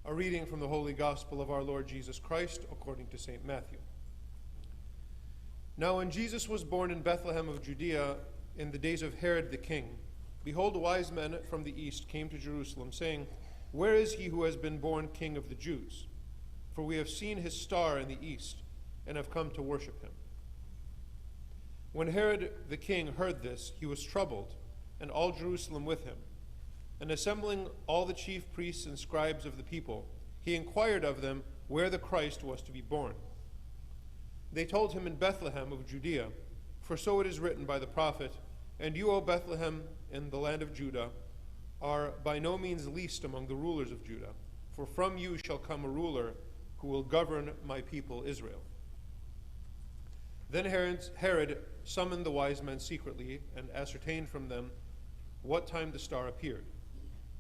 A reading from the Holy Gospel of our Lord Jesus Christ according to St. Matthew. Now when Jesus was born in Bethlehem of Judea in the days of Herod the king, behold, wise men from the east came to Jerusalem, saying, Where is he who has been born King of the Jews? For we have seen his star in the east, and have come to worship him. When Herod the king heard this, he was troubled, and all Jerusalem with him. And assembling all the chief priests and scribes of the people, he inquired of them where the Christ was to be born. They told him, In Bethlehem of Judea, for so it is written by the prophet, And you, O Bethlehem, in the land of Judah, are by no means least among the rulers of Judah, for from you shall come a ruler who will govern my people Israel. Then Herod summoned the wise men secretly and ascertained from them what time the star appeared.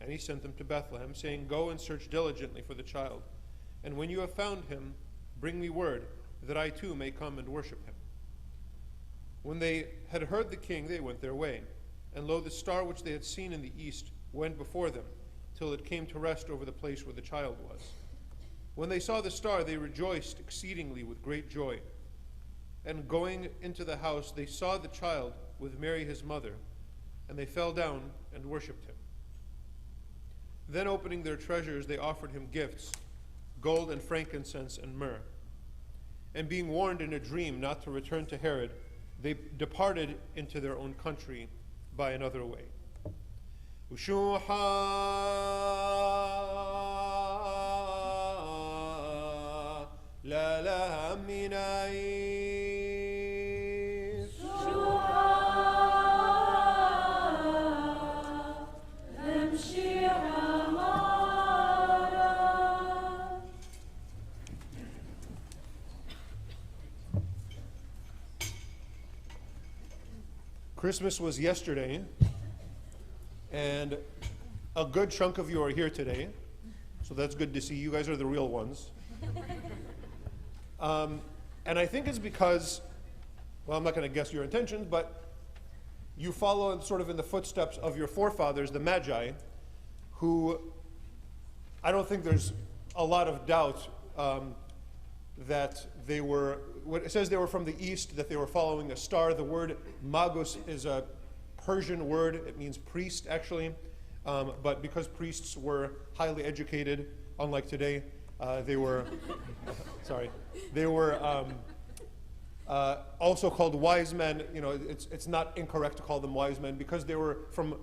And he sent them to Bethlehem, saying, Go and search diligently for the child, and when you have found him, bring me word, that I too may come and worship him. When they had heard the king, they went their way. And lo, the star which they had seen in the east went before them, till it came to rest over the place where the child was. When they saw the star, they rejoiced exceedingly with great joy. And going into the house, they saw the child with Mary his mother, and they fell down and worshipped him. Then opening their treasures, they offered him gifts, gold and frankincense and myrrh. And being warned in a dream not to return to Herod, they departed into their own country by another way. Ushuha la la minai. Christmas was yesterday, and a good chunk of you are here today, so that's good to see. You guys are the real ones. And I think it's because, well, I'm not going to guess your intentions, but you follow sort of in the footsteps of your forefathers, the Magi, who I don't think there's a lot of doubt that they were, it says they were from the east, that they were following a star. The word magus is a Persian word. It means priest, actually. But because priests were highly educated, unlike today, they were, they were also called wise men. You know, it's not incorrect to call them wise men because they were from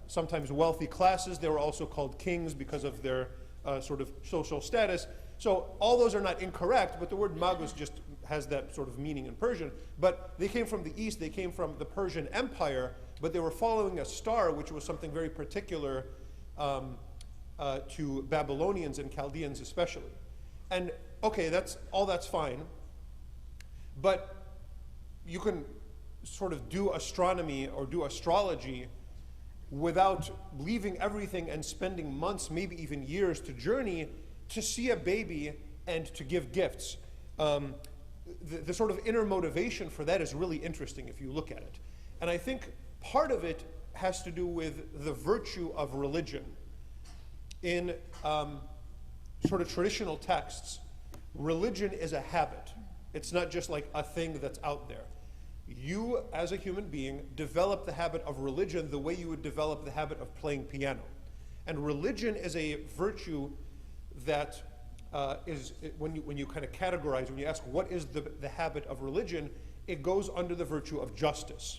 sometimes wealthy classes. They were also called kings because of their sort of social status. So all those are not incorrect, but the word magus just has that sort of meaning in Persian. But they came from the east, they came from the Persian Empire, but they were following a star, which was something very particular to Babylonians and Chaldeans especially. And okay, that's fine, but you can sort of do astronomy or do astrology without leaving everything and spending months, maybe even years to journey to see a baby and to give gifts. The sort of inner motivation for that is really interesting if you look at it. And I think part of it has to do with the virtue of religion. In sort of traditional texts, religion is a habit. It's not just like a thing that's out there. You, as a human being, develop the habit of religion the way you would develop the habit of playing piano. And religion is a virtue that is, when you kind of categorize, when you ask what is the habit of religion, it goes under the virtue of justice,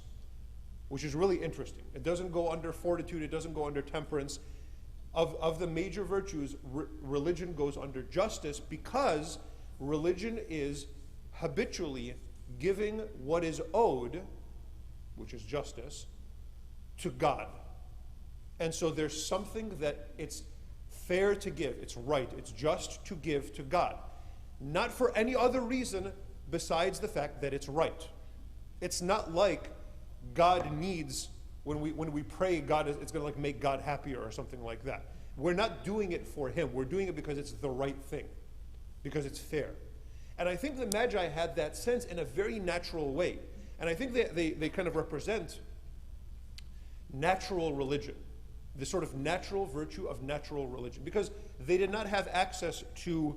which is really interesting. It doesn't go under fortitude, it doesn't go under temperance. Of the major virtues, religion goes under justice because religion is habitually giving what is owed, which is justice, to God. And so there's something that it's fair to give, it's right, it's just to give to God. Not for any other reason besides the fact that it's right. It's not like God needs, when we pray, God it's going to like make God happier or something like that. We're not doing it for him. We're doing it because it's the right thing, because it's fair. And I think the Magi had that sense in a very natural way. And I think they kind of represent natural religion. the sort of natural virtue of natural religion, because they did not have access to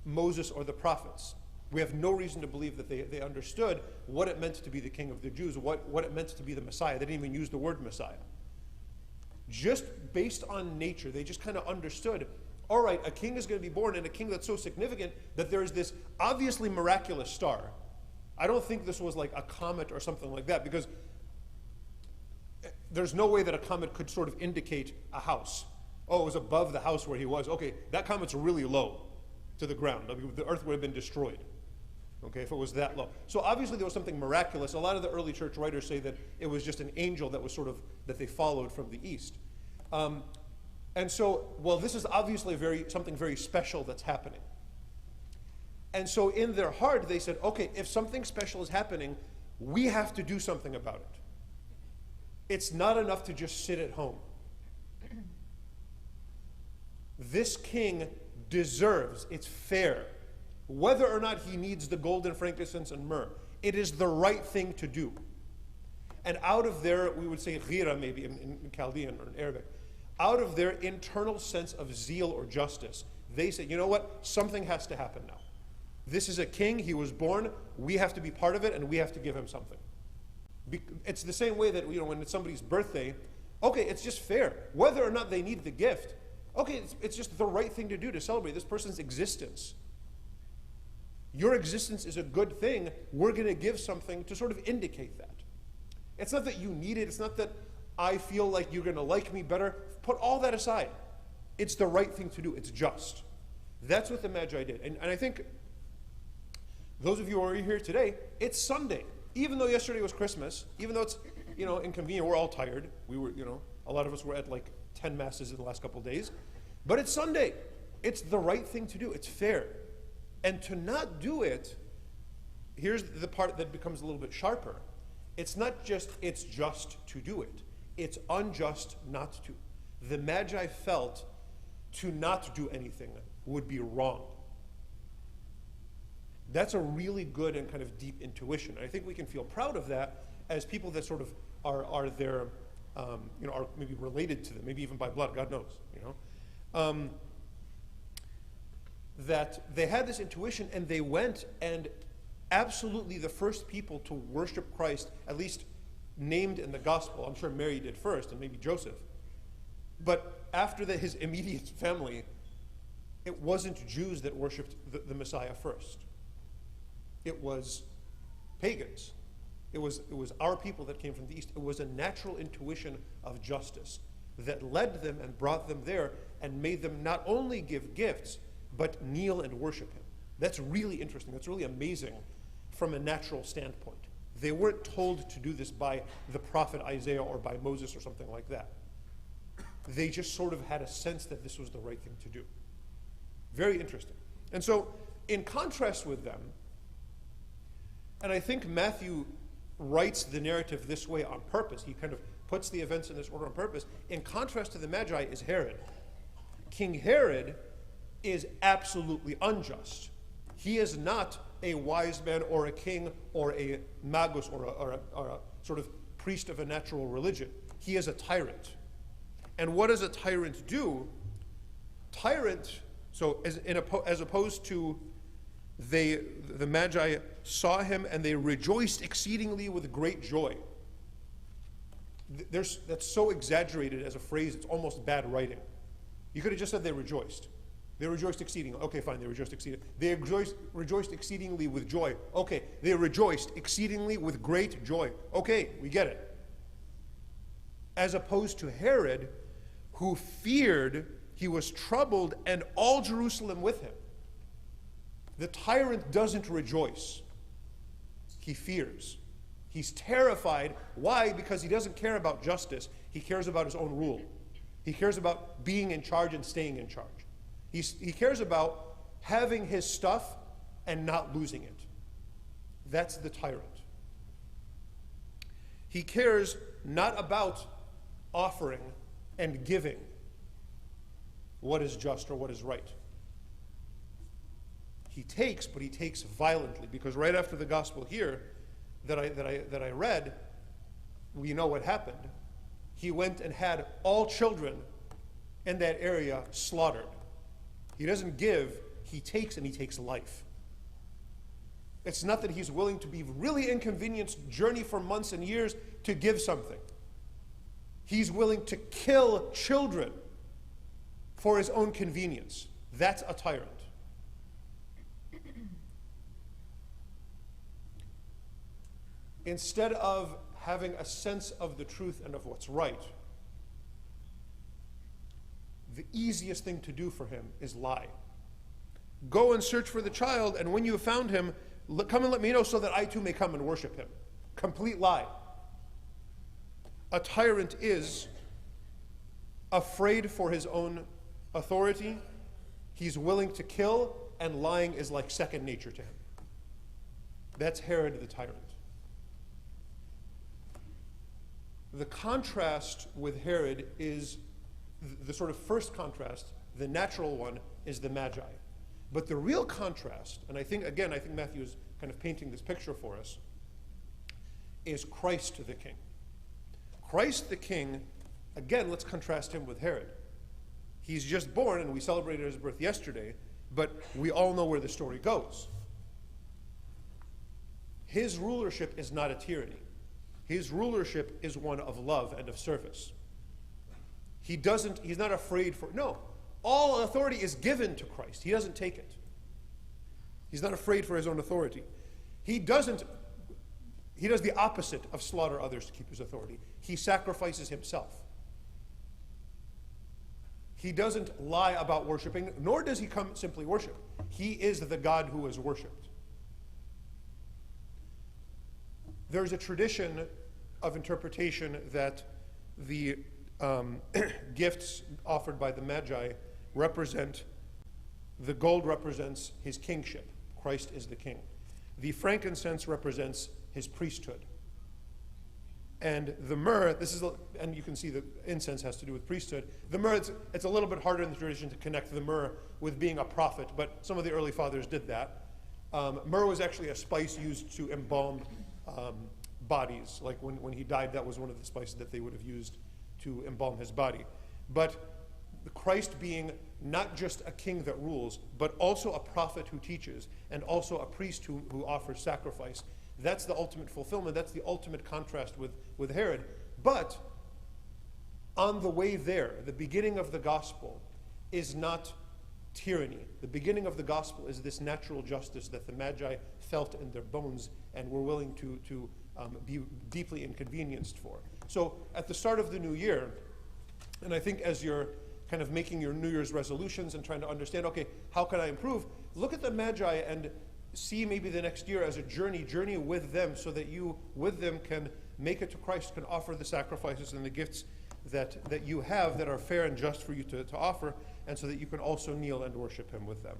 Moses or the prophets. We have no reason to believe that they understood what it meant to be the king of the Jews, what it meant to be the Messiah. They didn't even use the word Messiah. Just based on nature, they just kind of understood, all right, a king is going to be born, and a king that's so significant that there's this obviously miraculous star. I don't think this was like a comet or something like that, because there's no way that a comet could sort of indicate a house. Oh, it was above the house where he was. Okay, that comet's really low to the ground. I mean, the earth would have been destroyed, okay, if it was that low. So obviously there was something miraculous. A lot of the early church writers say that it was just an angel that was sort of, that they followed from the east. And so, well, this is obviously something very special that's happening. And so in their heart, they said, okay, if something special is happening, we have to do something about it. It's not enough to just sit at home. This king deserves, it's fair, whether or not he needs the gold and frankincense and myrrh. It is the right thing to do. And out of their, we would say ghira maybe in Chaldean or in Arabic, out of their internal sense of zeal or justice, they say, you know what, something has to happen now. This is a king, he was born, we have to be part of it, and we have to give him something. It's the same way that, when it's somebody's birthday, okay, it's just fair. Whether or not they need the gift, okay, it's just the right thing to do to celebrate this person's existence. Your existence is a good thing, we're going to give something to sort of indicate that. It's not that you need it, it's not that I feel like you're going to like me better. Put all that aside. It's the right thing to do. It's just. That's what the Magi did. And I think those of you who are here today, it's Sunday. Even though yesterday was Christmas, even though it's, inconvenient, we're all tired. We were, a lot of us were at like 10 masses in the last couple of days. But it's Sunday. It's the right thing to do. It's fair. And to not do it, here's the part that becomes a little bit sharper. It's not just, it's just to do it. It's unjust not to. The Magi felt to not do anything would be wrong. That's a really good and kind of deep intuition. And I think we can feel proud of that as people that sort of are there, are maybe related to them, maybe even by blood, God knows, that they had this intuition and they went and absolutely the first people to worship Christ, at least named in the gospel. I'm sure Mary did first, and maybe Joseph. But after that, his immediate family, it wasn't Jews that worshipped the Messiah first. It was pagans. It was our people that came from the east. It was a natural intuition of justice that led them and brought them there and made them not only give gifts, but kneel and worship him. That's really interesting. That's really amazing from a natural standpoint. They weren't told to do this by the prophet Isaiah or by Moses or something like that. They just sort of had a sense that this was the right thing to do. Very interesting. And so, in contrast with them, and I think Matthew writes the narrative this way on purpose. He kind of puts the events in this order on purpose. In contrast to the Magi is Herod. King Herod is absolutely unjust. He is not a wise man or a king or a magus or a sort of priest of a natural religion. He is a tyrant. And what does a tyrant do? Tyrant, so as opposed to the Magi saw him and they rejoiced exceedingly with great joy. That's so exaggerated as a phrase, it's almost bad writing. You could have just said they rejoiced. They rejoiced exceedingly. Okay, fine, they rejoiced exceedingly. They rejoiced exceedingly with joy. Okay, they rejoiced exceedingly with great joy. Okay, we get it. As opposed to Herod, who feared, he was troubled, and all Jerusalem with him. The tyrant doesn't rejoice. He fears. He's terrified. Why? Because he doesn't care about justice. He cares about his own rule. He cares about being in charge and staying in charge. He cares about having his stuff and not losing it. That's the tyrant. He cares not about offering and giving what is just or what is right. He takes, but he takes violently, because right after the gospel here that I read, we know what happened. he went and had all children in that area slaughtered. He doesn't give, he takes, and he takes life. It's not that he's willing to be really inconvenienced, journey for months and years to give something. He's willing to kill children for his own convenience. That's a tyrant. Instead of having a sense of the truth and of what's right, the easiest thing to do for him is lie. Go and search for the child, and when you have found him, come and let me know so that I too may come and worship him. Complete lie. A tyrant is afraid for his own authority. He's willing to kill, and lying is like second nature to him. That's Herod the tyrant. The contrast with Herod is the sort of first contrast, the natural one, is the Magi. But the real contrast, and I think Matthew is kind of painting this picture for us, is Christ the King. Christ the King, again, let's contrast him with Herod. He's just born, and we celebrated his birth yesterday, but we all know where the story goes. His rulership is not a tyranny. His rulership is one of love and of service. He's not afraid no. All authority is given to Christ. He doesn't take it. He's not afraid for his own authority. He does the opposite of slaughter others to keep his authority. He sacrifices himself. He doesn't lie about worshiping, nor does he come simply worship. He is the God who is worshipped. There's a tradition of interpretation that the gifts offered by the Magi the gold represents his kingship. Christ is the king. The frankincense represents his priesthood. And the myrrh, and you can see the incense has to do with priesthood. The myrrh, it's a little bit harder in the tradition to connect the myrrh with being a prophet, but some of the early fathers did that. Myrrh was actually a spice used to embalm bodies. Like when he died, that was one of the spices that they would have used to embalm his body. But Christ being not just a king that rules, but also a prophet who teaches, and also a priest who offers sacrifice, that's the ultimate fulfillment. That's the ultimate contrast with Herod. But on the way there, the beginning of the gospel is not tyranny. The beginning of the gospel is this natural justice that the Magi felt in their bones and were willing to be deeply inconvenienced for. So at the start of the new year, and I think as you're kind of making your New Year's resolutions and trying to understand, okay, how can I improve? Look at the Magi and see maybe the next year as a journey with them, so that you, with them, can make it to Christ, can offer the sacrifices and the gifts that you have that are fair and just for you to offer, and so that you can also kneel and worship him with them.